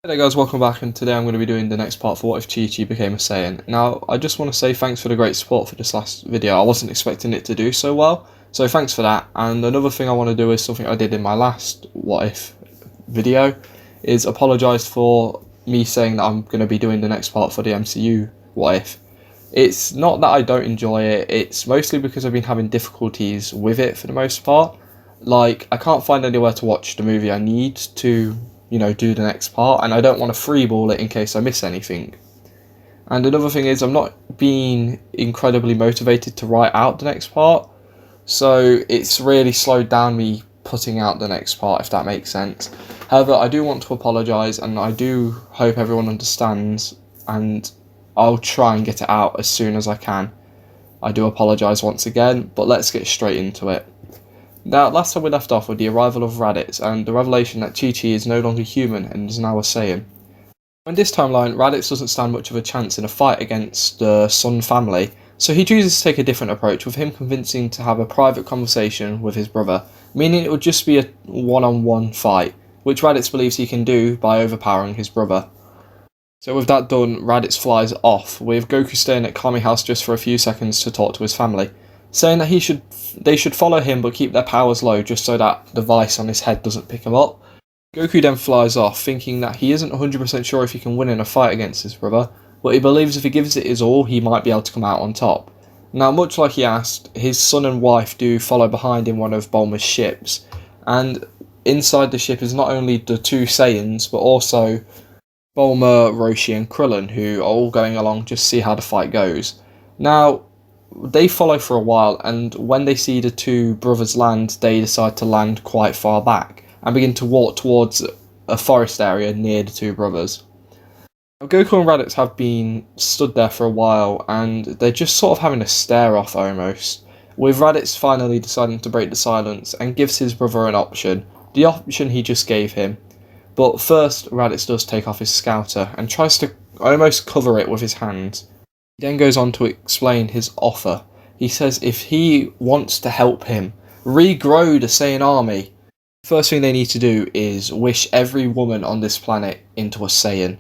Hey there guys, welcome back, and today I'm going to be doing the next part for What If Chi-Chi Became a Saiyan. Now, I just want to say thanks for the great support for this last video. I wasn't expecting it to do so well, so thanks for that. And another thing I want to do is something I did in my last What If video, is apologise for me saying that I'm going to be doing the next part for the MCU What If. It's not that I don't enjoy it, it's mostly because I've been having difficulties with it for the most part. Like, I can't find anywhere to watch the movie I need to do the next part, and I don't want to freeball it in case I miss anything. And another thing is, I'm not being incredibly motivated to write out the next part, so it's really slowed down me putting out the next part, if that makes sense. However, I do want to apologise, and I do hope everyone understands, and I'll try and get it out as soon as I can. I do apologise once again, but let's get straight into it. Now, last time we left off with the arrival of Raditz and the revelation that Chi-Chi is no longer human and is now a Saiyan. In this timeline, Raditz doesn't stand much of a chance in a fight against the Sun family, so he chooses to take a different approach, with him convincing to have a private conversation with his brother, meaning it would just be a one-on-one fight, which Raditz believes he can do by overpowering his brother. So with that done, Raditz flies off, with Goku staying at Kami House just for a few seconds to talk to his family, saying that they should follow him but keep their powers low just so that the vice on his head doesn't pick him up. Goku then flies off, thinking that he isn't 100% sure if he can win in a fight against his brother, but he believes if he gives it his all, he might be able to come out on top. Now, much like he asked, his son and wife do follow behind in one of Bulma's ships, and inside the ship is not only the two Saiyans, but also Bulma, Roshi and Krillin, who are all going along just to see how the fight goes. Now, they follow for a while, and when they see the two brothers land, they decide to land quite far back and begin to walk towards a forest area near the two brothers. Now, Goku and Raditz have been stood there for a while, and they're just sort of having a stare-off almost, with Raditz finally deciding to break the silence and gives his brother an option, the option he just gave him. But first, Raditz does take off his scouter and tries to almost cover it with his hands. He then goes on to explain his offer. He says if he wants to help him regrow the Saiyan army, the first thing they need to do is wish every woman on this planet into a Saiyan.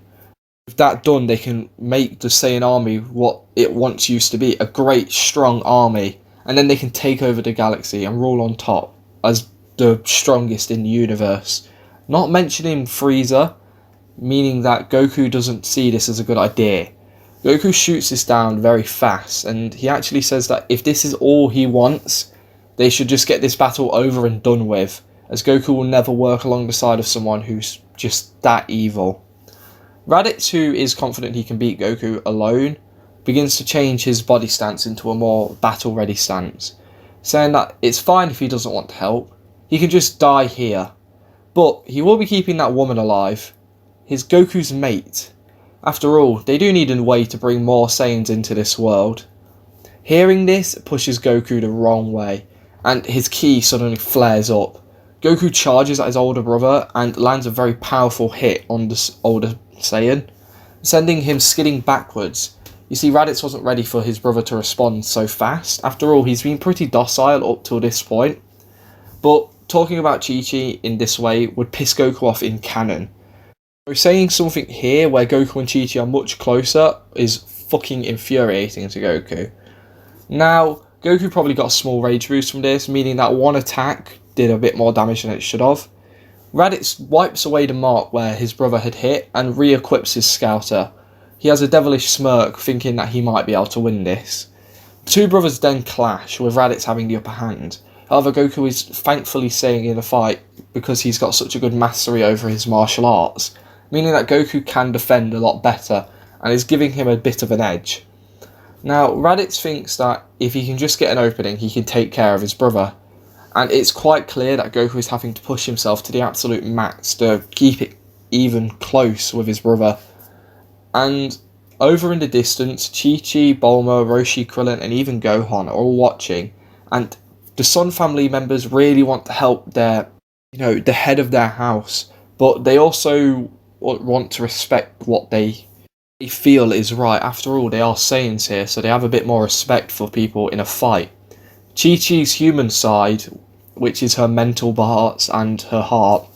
With that done, they can make the Saiyan army what it once used to be, a great, strong army, and then they can take over the galaxy and rule on top as the strongest in the universe. Not mentioning Frieza, meaning that Goku doesn't see this as a good idea. Goku shoots this down very fast, and he actually says that if this is all he wants, they should just get this battle over and done with, as Goku will never work along the side of someone who's just that evil. Raditz, who is confident he can beat Goku alone, begins to change his body stance into a more battle-ready stance, saying that it's fine if he doesn't want to help, he can just die here, but he will be keeping that woman alive, his Goku's mate. After all, they do need a way to bring more Saiyans into this world. Hearing this pushes Goku the wrong way, and his ki suddenly flares up. Goku charges at his older brother and lands a very powerful hit on the older Saiyan, sending him skidding backwards. You see, Raditz wasn't ready for his brother to respond so fast. After all, he's been pretty docile up till this point. But talking about Chi-Chi in this way would piss Goku off in canon. So saying something here where Goku and Chi-Chi are much closer is fucking infuriating to Goku. Now, Goku probably got a small rage boost from this, meaning that one attack did a bit more damage than it should have. Raditz wipes away the mark where his brother had hit and re-equips his scouter. He has a devilish smirk, thinking that he might be able to win this. The two brothers then clash, with Raditz having the upper hand. However, Goku is thankfully staying in the fight because he's got such a good mastery over his martial arts, meaning that Goku can defend a lot better and is giving him a bit of an edge. Now, Raditz thinks that if he can just get an opening, he can take care of his brother, and it's quite clear that Goku is having to push himself to the absolute max to keep it even close with his brother. And over in the distance, Chi-Chi, Bulma, Roshi, Krillin and even Gohan are all watching, and the Sun family members really want to help the head of their house, but they also want to respect what they feel is right. After all, they are Saiyans here, so they have a bit more respect for people in a fight. Chi-Chi's human side, which is her mental parts and her heart,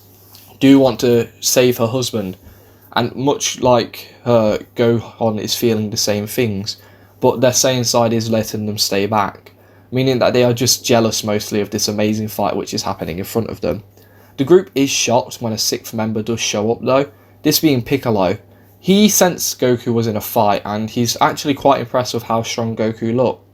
do want to save her husband, And much like her, Gohan is feeling the same things, but their Saiyan side is letting them stay back, meaning that they are just jealous mostly of this amazing fight which is happening in front of them. The group is shocked when a sixth member does show up though, this being Piccolo. He sensed Goku was in a fight and he's actually quite impressed with how strong Goku looked.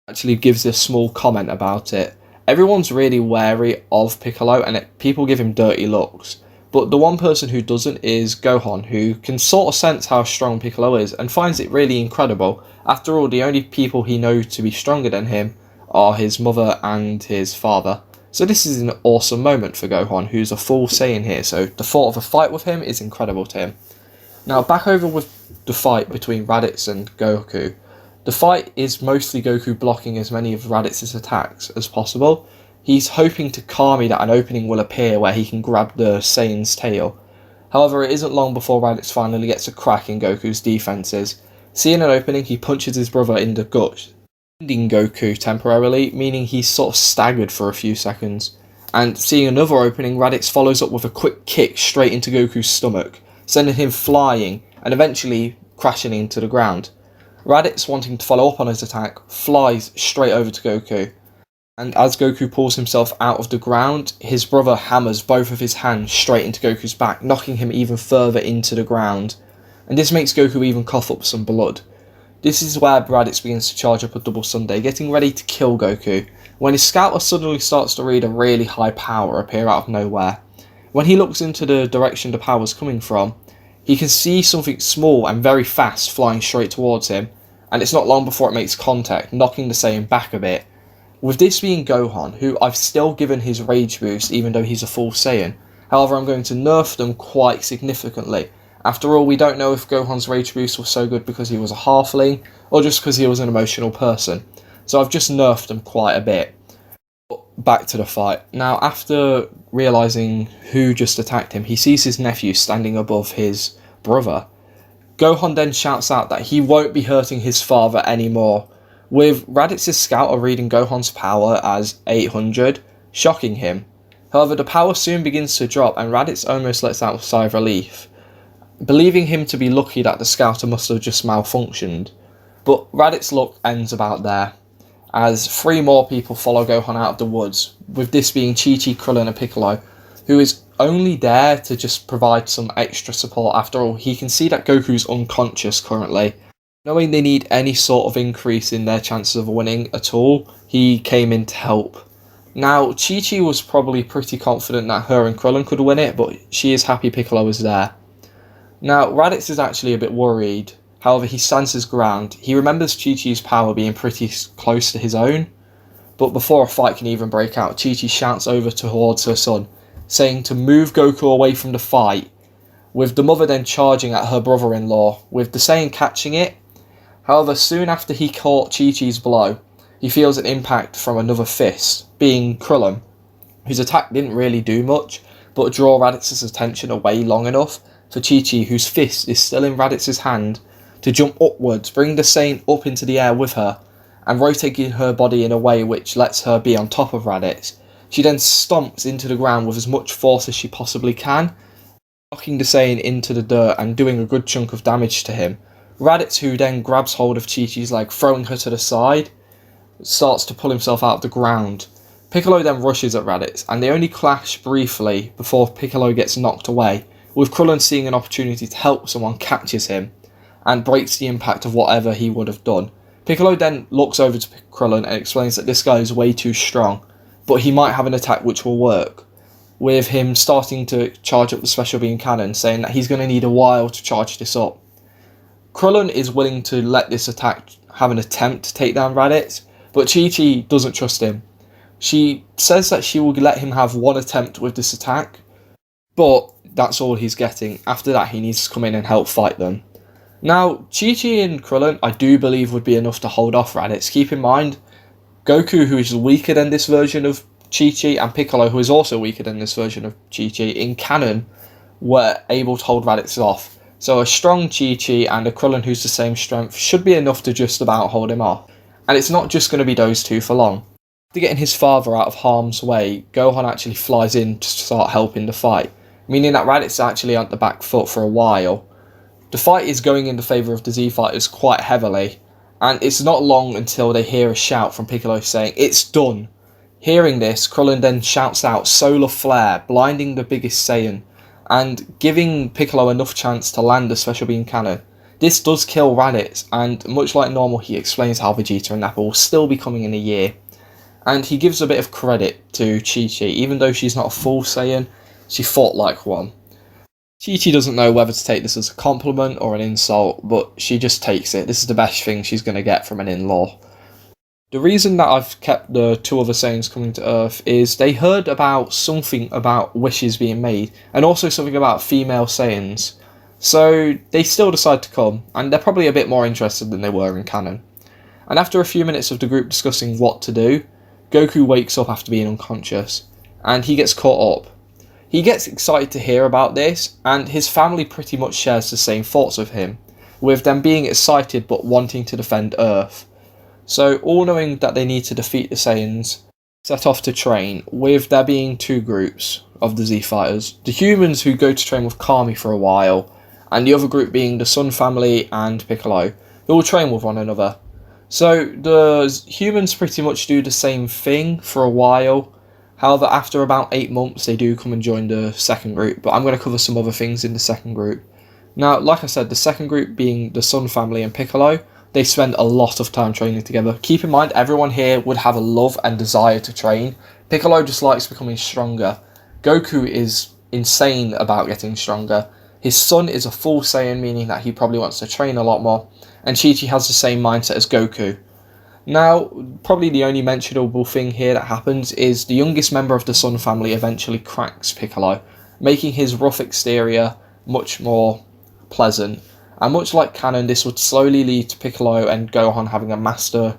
Actually gives this small comment about it. Everyone's really wary of Piccolo and people give him dirty looks. But the one person who doesn't is Gohan, who can sort of sense how strong Piccolo is and finds it really incredible. After all, the only people he knows to be stronger than him are his mother and his father. So this is an awesome moment for Gohan, who's a full Saiyan here, so the thought of a fight with him is incredible to him. Now back over with the fight between Raditz and Goku. The fight is mostly Goku blocking as many of Raditz's attacks as possible. He's hoping to Kami that an opening will appear where he can grab the Saiyan's tail. However, it isn't long before Raditz finally gets a crack in Goku's defences. Seeing an opening, he punches his brother in the gut, ending Goku temporarily, meaning he's sort of staggered for a few seconds. And seeing another opening, Raditz follows up with a quick kick straight into Goku's stomach, sending him flying and eventually crashing into the ground. Raditz, wanting to follow up on his attack, flies straight over to Goku. And as Goku pulls himself out of the ground, his brother hammers both of his hands straight into Goku's back, knocking him even further into the ground. And this makes Goku even cough up some blood. This is where Raditz begins to charge up a double Sunday, getting ready to kill Goku, when his scouter suddenly starts to read a really high power appear out of nowhere. When he looks into the direction the power is coming from, he can see something small and very fast flying straight towards him, and it's not long before it makes contact, knocking the Saiyan back a bit. With this being Gohan, who I've still given his rage boost even though he's a full Saiyan, however I'm going to nerf them quite significantly. After all, we don't know if Gohan's rage boost was so good because he was a halfling, or just because he was an emotional person. So I've just nerfed them quite a bit. But back to the fight. Now, after realising who just attacked him, he sees his nephew standing above his brother. Gohan then shouts out that he won't be hurting his father anymore, with Raditz's scouter reading Gohan's power as 800, shocking him. However, the power soon begins to drop and Raditz almost lets out a sigh of relief, believing him to be lucky that the scouter must have just malfunctioned. But Raditz's luck ends about there, as 3 more people follow Gohan out of the woods, with this being Chi-Chi, Krillin and Piccolo, who is only there to just provide some extra support. After all, he can see that Goku's unconscious currently. Knowing they need any sort of increase in their chances of winning at all, he came in to help. Now, Chi-Chi was probably pretty confident that her and Krillin could win it, but she is happy Piccolo is there. Now, Raditz is actually a bit worried. However, he stands his ground. He remembers Chi-Chi's power being pretty close to his own. But before a fight can even break out, Chi-Chi shouts over towards her son, saying to move Goku away from the fight, with the mother then charging at her brother-in-law, with the Saiyan catching it. However, soon after he caught Chi-Chi's blow, he feels an impact from another fist, being Krillin, whose attack didn't really do much, but draw Raditz's attention away long enough for Chi-Chi, whose fist is still in Raditz's hand, to jump upwards, bring the Saiyan up into the air with her, and rotating her body in a way which lets her be on top of Raditz. She then stomps into the ground with as much force as she possibly can, knocking the Saiyan into the dirt and doing a good chunk of damage to him. Raditz, who then grabs hold of Chi-Chi's leg, throwing her to the side, starts to pull himself out of the ground. Piccolo then rushes at Raditz, and they only clash briefly before Piccolo gets knocked away, with Krillin seeing an opportunity to help someone catches him, and breaks the impact of whatever he would have done. Piccolo then looks over to Krillin and explains that this guy is way too strong, but he might have an attack which will work, with him starting to charge up the special beam cannon, saying that he's going to need a while to charge this up. Krillin is willing to let this attack have an attempt to take down Raditz, but Chi-Chi doesn't trust him. She says that she will let him have one attempt with this attack, but that's all he's getting. After that, he needs to come in and help fight them. Now, Chi-Chi and Krillin, I do believe, would be enough to hold off Raditz. Keep in mind, Goku, who is weaker than this version of Chi-Chi, and Piccolo, who is also weaker than this version of Chi-Chi, in canon, were able to hold Raditz off. So a strong Chi-Chi and a Krillin who's the same strength should be enough to just about hold him off. And it's not just going to be those two for long. After getting his father out of harm's way, Gohan actually flies in to start helping the fight, meaning that Raditz is actually on the back foot for a while. The fight is going in the favour of the Z Fighters quite heavily, and it's not long until they hear a shout from Piccolo saying, "It's done." Hearing this, Krillin then shouts out Solar Flare, blinding the biggest Saiyan, and giving Piccolo enough chance to land a special beam cannon. This does kill Raditz, and much like normal, he explains how Vegeta and Nappa will still be coming in a year. And he gives a bit of credit to Chi-Chi. Even though she's not a full Saiyan, she fought like one. Chi-Chi doesn't know whether to take this as a compliment or an insult, but she just takes it. This is the best thing she's going to get from an in-law. The reason that I've kept the two other Saiyans coming to Earth is they heard about something about wishes being made, and also something about female Saiyans. So they still decide to come, and they're probably a bit more interested than they were in canon. And after a few minutes of the group discussing what to do, Goku wakes up after being unconscious, and he gets caught up. He gets excited to hear about this, and his family pretty much shares the same thoughts with him, with them being excited but wanting to defend Earth. So, all knowing that they need to defeat the Saiyans, set off to train, with there being two groups of the Z Fighters. The humans who go to train with Kami for a while, and the other group being the Sun family and Piccolo, who will train with one another. So, the humans pretty much do the same thing for a while. However, after about 8 months, they do come and join the second group, but I'm going to cover some other things in the second group. Now, like I said, the second group being the Sun family and Piccolo, they spend a lot of time training together. Keep in mind, everyone here would have a love and desire to train. Piccolo just likes becoming stronger. Goku is insane about getting stronger. His son is a full Saiyan, meaning that he probably wants to train a lot more. And Chi-Chi has the same mindset as Goku. Now, probably the only mentionable thing here that happens is the youngest member of the Sun family eventually cracks Piccolo, making his rough exterior much more pleasant. And much like canon, this would slowly lead to Piccolo and Gohan having a master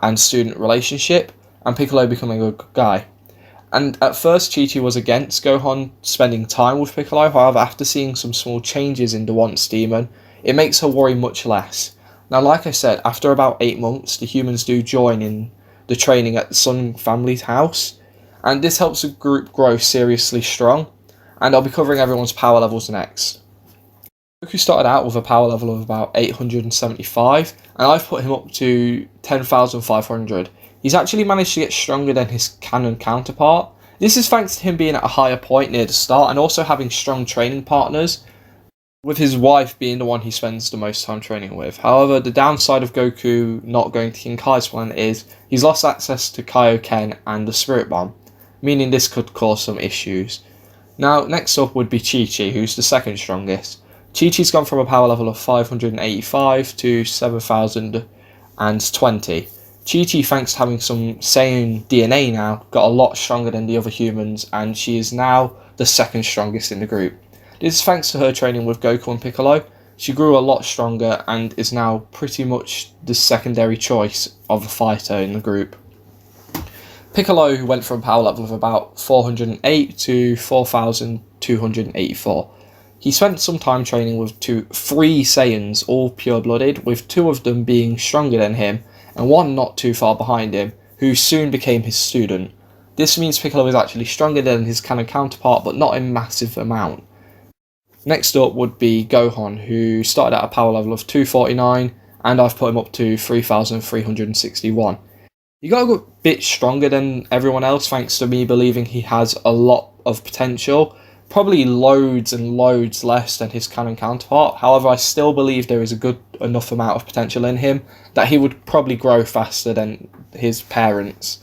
and student relationship, and Piccolo becoming a good guy. And at first, Chi-Chi was against Gohan spending time with Piccolo. However, after seeing some small changes in the Once Demon, it makes her worry much less. Now, like I said, after about 8 months, the humans do join in the training at the Sun family's house, and this helps the group grow seriously strong, and I'll be covering everyone's power levels next. Goku started out with a power level of about 875, and I've put him up to 10,500. He's actually managed to get stronger than his canon counterpart. This is thanks to him being at a higher point near the start, and also having strong training partners, with his wife being the one he spends the most time training with. However, the downside of Goku not going to King Kai's planet is he's lost access to Kaioken and the Spirit Bomb, meaning this could cause some issues. Now, next up would be Chi-Chi, who's the second strongest. Chi-Chi's gone from a power level of 585 to 7,020. Chi-Chi, thanks to having some Saiyan DNA now, got a lot stronger than the other humans, and she is now the second strongest in the group. This is thanks to her training with Goku and Piccolo. She grew a lot stronger and is now pretty much the secondary choice of a fighter in the group. Piccolo, who went from a power level of about 408 to 4,284. He spent some time training with three Saiyans, all pure-blooded, with two of them being stronger than him, and one not too far behind him, who soon became his student. This means Piccolo is actually stronger than his canon counterpart, but not in massive amount. Next up would be Gohan, who started at a power level of 249, and I've put him up to 3,361. He got a good bit stronger than everyone else, thanks to me believing he has a lot of potential. Probably loads and loads less than his canon counterpart. However, I still believe there is a good enough amount of potential in him that he would probably grow faster than his parents.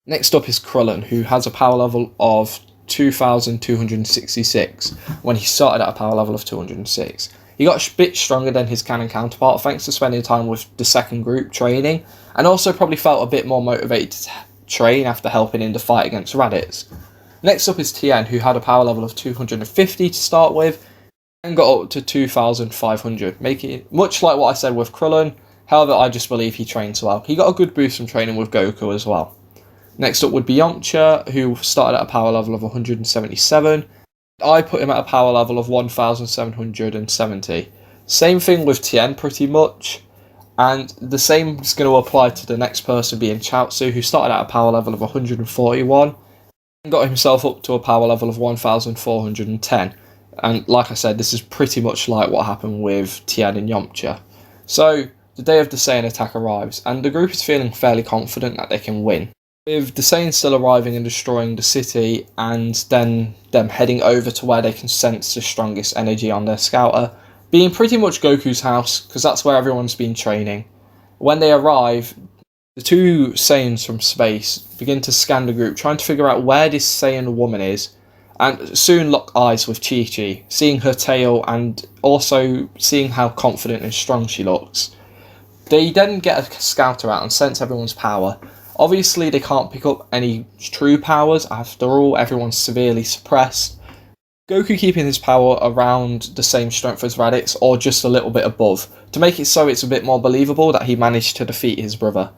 Next up is Krillin, who has a power level of 2,266 when he started at a power level of 206. He got a bit stronger than his canon counterpart thanks to spending time with the second group training, and also probably felt a bit more motivated to train after helping in the fight against Raditz. Next up is Tien, who had a power level of 250 to start with and got up to 2,500, making it much like what I said with Krillin. However, I just believe he trains well. He got a good boost from training with Goku as well. Next up would be Yamcha, who started at a power level of 177. I put him at a power level of 1,770. Same thing with Tien pretty much. And the same is going to apply to the next person being Chaozu, who started at a power level of 141 and got himself up to a power level of 1,410. And like I said, this is pretty much like what happened with Tien and Yamcha. So the day of the Saiyan attack arrives, and the group is feeling fairly confident that they can win. With the Saiyans still arriving and destroying the city, and then them heading over to where they can sense the strongest energy on their scouter, being pretty much Goku's house, because that's where everyone's been training. When they arrive, the two Saiyans from space begin to scan the group, trying to figure out where this Saiyan woman is, and soon lock eyes with Chi-Chi, seeing her tail and also seeing how confident and strong she looks. They then get a scouter out and sense everyone's power. Obviously they can't pick up any true powers, after all everyone's severely suppressed. Goku keeping his power around the same strength as Raditz, or just a little bit above, to make it so it's a bit more believable that he managed to defeat his brother.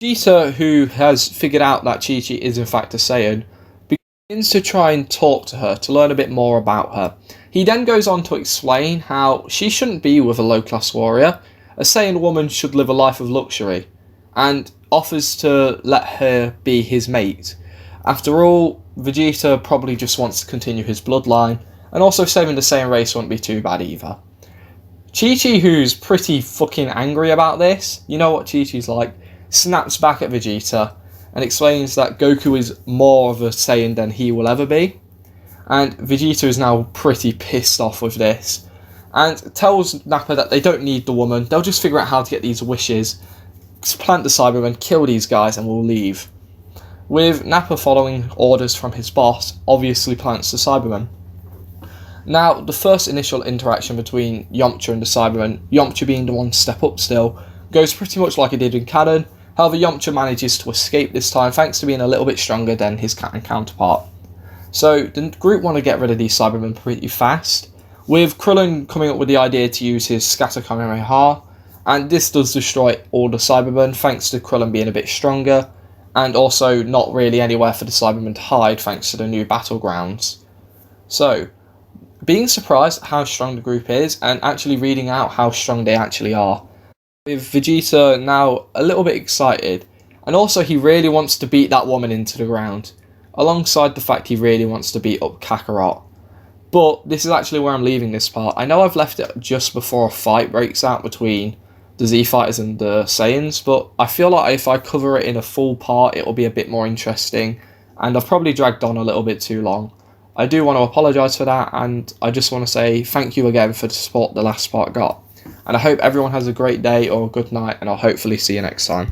Vegeta, who has figured out that Chi-Chi is in fact a Saiyan, begins to try and talk to her to learn a bit more about her. He then goes on to explain how she shouldn't be with a low-class warrior. A Saiyan woman should live a life of luxury, and offers to let her be his mate. After all, Vegeta probably just wants to continue his bloodline, and also saving the Saiyan race wouldn't be too bad either. Chi-Chi, who's pretty fucking angry about this, you know what Chi-Chi's like, snaps back at Vegeta and explains that Goku is more of a Saiyan than he will ever be. And Vegeta is now pretty pissed off with this, and tells Nappa that they don't need the woman, they'll just figure out how to get these wishes, plant the Cybermen, kill these guys, and we'll leave. With Nappa following orders from his boss, obviously plants the Cybermen. Now, the first initial interaction between Yamcha and the Cybermen, Yamcha being the one to step up still, goes pretty much like it did in canon. However, Yamcha manages to escape this time thanks to being a little bit stronger than his canon counterpart. So the group want to get rid of these Cybermen pretty fast, with Krillin coming up with the idea to use his Scatter Kamehameha, and this does destroy all the Cybermen thanks to Krillin being a bit stronger, and also not really anywhere for the Cybermen to hide thanks to the new battlegrounds. So, being surprised at how strong the group is, and actually reading out how strong they actually are. With Vegeta now a little bit excited, and also he really wants to beat that woman into the ground, alongside the fact he really wants to beat up Kakarot. But this is actually where I'm leaving this part. I know I've left it just before a fight breaks out between the Z Fighters and the Saiyans, but I feel like if I cover it in a full part it will be a bit more interesting, and I've probably dragged on a little bit too long. I do want to apologise for that, and I just want to say thank you again for the support the last part got. And I hope everyone has a great day or a good night, and I'll hopefully see you next time.